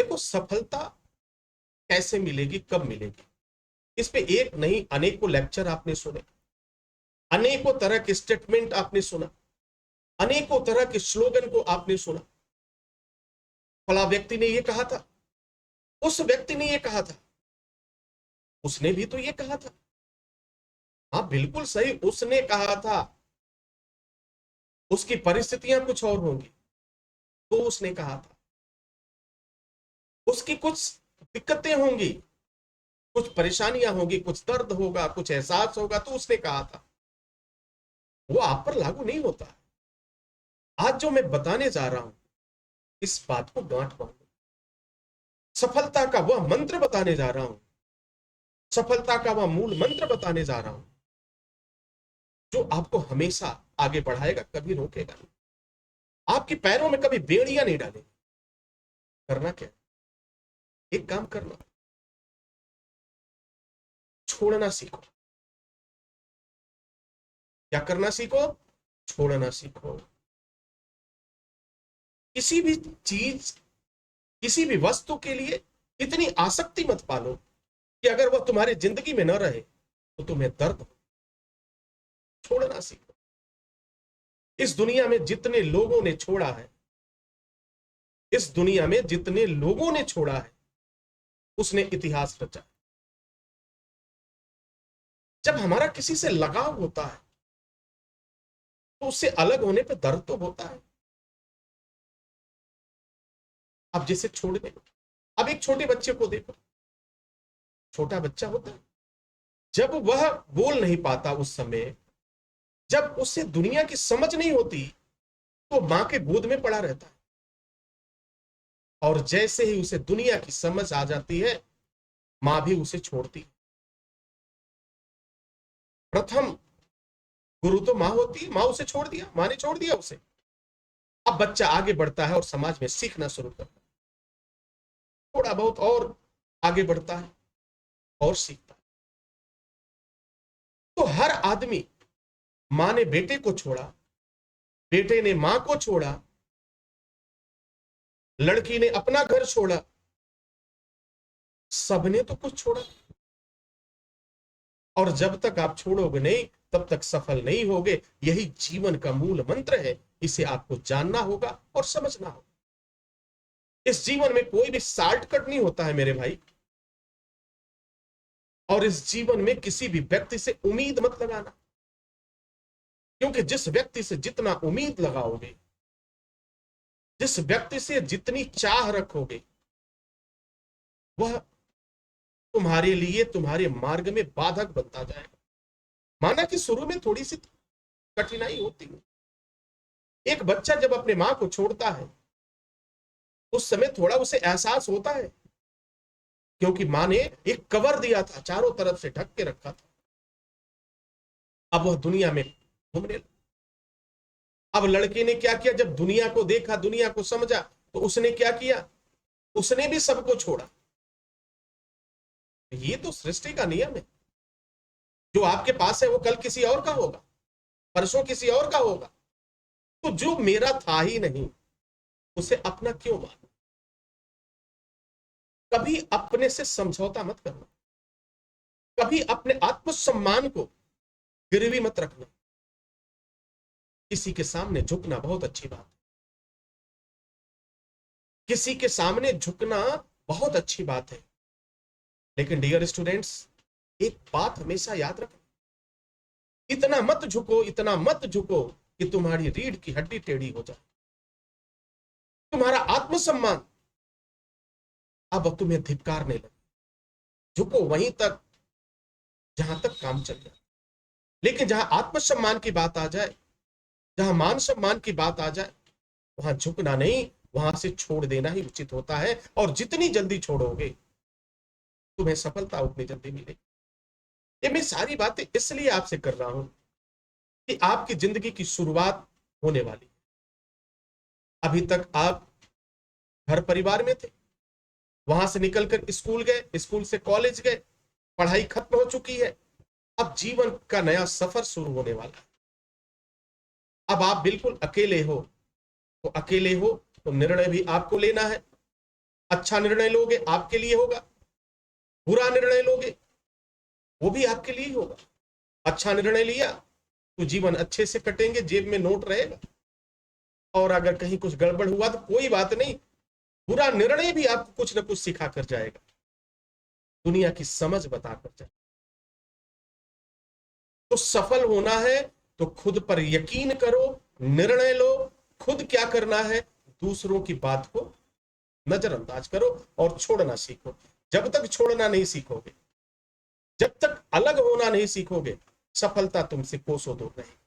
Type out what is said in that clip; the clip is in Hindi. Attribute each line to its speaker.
Speaker 1: देखो, सफलता कैसे मिलेगी, कब मिलेगी, इस पे एक नहीं अनेकों लेक्चर आपने सुने, अनेकों तरह के स्टेटमेंट आपने सुना, अनेकों तरह के स्लोगन को आपने सुना। फला व्यक्ति ने ये कहा था, उस व्यक्ति ने ये कहा था, उसने भी तो ये कहा था। हाँ बिल्कुल सही, उसने कहा था, उसकी परिस्थितियां कुछ और होंगी तो उसने कहा था, उसकी कुछ दिक्कतें होंगी, कुछ परेशानियां होंगी, कुछ दर्द होगा, कुछ एहसास होगा तो उसने कहा था। वो आप पर लागू नहीं होता। आज जो मैं बताने जा रहा हूं, इस बात को गांठ बांधो। सफलता का वह मंत्र बताने जा रहा हूं, सफलता का वह मूल मंत्र बताने जा रहा हूं, जो आपको हमेशा आगे बढ़ाएगा, कभी रोकेगा नहीं, आपके पैरों में कभी बेड़ियां नहीं डालेगा। करना क्या, एक काम करना, छोड़ना सीखो। क्या करना सीखो? छोड़ना सीखो। किसी भी चीज, किसी भी वस्तु के लिए इतनी आसक्ति मत पालो कि अगर वह तुम्हारी जिंदगी में न रहे तो तुम्हें दर्द हो। छोड़ना सीखो। इस दुनिया में जितने लोगों ने छोड़ा है, इस दुनिया में जितने लोगों ने छोड़ा है, उसने इतिहास रचा। जब हमारा किसी से लगाव होता है तो उससे अलग होने पर दर्द तो होता है। अब जैसे छोड़ दे, अब एक छोटे बच्चे को देखो, छोटा बच्चा होता है, जब वह बोल नहीं पाता, उस समय जब उससे दुनिया की समझ नहीं होती तो मां के गोद में पड़ा रहता है, और जैसे ही उसे दुनिया की समझ आ जाती है, मां भी उसे छोड़ती है। प्रथम गुरु तो मां होती है, मां उसे छोड़ दिया, मां ने छोड़ दिया उसे। अब बच्चा आगे बढ़ता है और समाज में सीखना शुरू करता है, थोड़ा बहुत और आगे बढ़ता है और सीखता है। तो हर आदमी, मां ने बेटे को छोड़ा, बेटे ने मां को छोड़ा, लड़की ने अपना घर छोड़ा, सबने तो कुछ छोड़ा। और जब तक आप छोड़ोगे नहीं, तब तक सफल नहीं होगे। यही जीवन का मूल मंत्र है, इसे आपको जानना होगा और समझना होगा। इस जीवन में कोई भी शॉर्टकट नहीं होता है मेरे भाई, और इस जीवन में किसी भी व्यक्ति से उम्मीद मत लगाना, क्योंकि जिस व्यक्ति से जितना उम्मीद लगाओगे, जिस व्यक्ति से जितनी चाह रखोगे, वह तुम्हारे लिए, तुम्हारे मार्ग में बाधक बनता जाएगा। माना कि शुरू में थोड़ी सी कठिनाई होती है। एक बच्चा जब अपने मां को छोड़ता है, उस समय थोड़ा उसे एहसास होता है, क्योंकि मां ने एक कवर दिया था, चारों तरफ से ढक के रखा था। अब वह दुनिया में घूमने लगा। अब लड़के ने क्या किया, जब दुनिया को देखा, दुनिया को समझा, तो उसने क्या किया, उसने भी सबको छोड़ा। ये तो सृष्टि का नियम है। जो आपके पास है वो कल किसी और का होगा, परसों किसी और का होगा। तो जो मेरा था ही नहीं, उसे अपना क्यों माना? कभी अपने से समझौता मत करना, कभी अपने आत्मसम्मान को गिरवी मत रखना। किसी के सामने झुकना बहुत अच्छी बात है, किसी के सामने झुकना बहुत अच्छी बात है, लेकिन डियर स्टूडेंट्स, एक बात हमेशा याद रखना, इतना मत झुको, इतना मत झुको कि तुम्हारी रीढ़ की हड्डी टेढ़ी हो जाए। तुम्हारा आत्मसम्मान अब तुम्हें धिक्कारने लगे। झुको वहीं तक जहां तक काम चल जाए, लेकिन जहां आत्मसम्मान की बात आ जाए, जहां मान सम्मान की बात आ जाए, वहां झुकना नहीं, वहां से छोड़ देना ही उचित होता है। और जितनी जल्दी छोड़ोगे, तुम्हें सफलता उतनी जल्दी मिलेगी। ये मैं सारी बातें इसलिए आपसे कर रहा हूं कि आपकी जिंदगी की शुरुआत होने वाली है। अभी तक आप घर परिवार में थे, वहां से निकलकर स्कूल गए, स्कूल से कॉलेज गए, पढ़ाई खत्म हो चुकी है। अब जीवन का नया सफर शुरू होने वाला है। अब आप बिल्कुल अकेले हो, तो अकेले हो तो निर्णय भी आपको लेना है। अच्छा निर्णय लोगे आपके लिए होगा, बुरा निर्णय लोगे वो भी आपके लिए ही होगा। अच्छा निर्णय लिया तो जीवन अच्छे से कटेंगे, जेब में नोट रहेगा, और अगर कहीं कुछ गड़बड़ हुआ तो कोई बात नहीं, बुरा निर्णय भी आपको कुछ ना कुछ सिखा कर जाएगा, दुनिया की समझ बताकर जाएगा। तो सफल होना है तो खुद पर यकीन करो, निर्णय लो, खुद क्या करना है, दूसरों की बात को नजरअंदाज करो और छोड़ना सीखो। जब तक छोड़ना नहीं सीखोगे, जब तक अलग होना नहीं सीखोगे, सफलता तुमसे कोसों दूर रहेगी।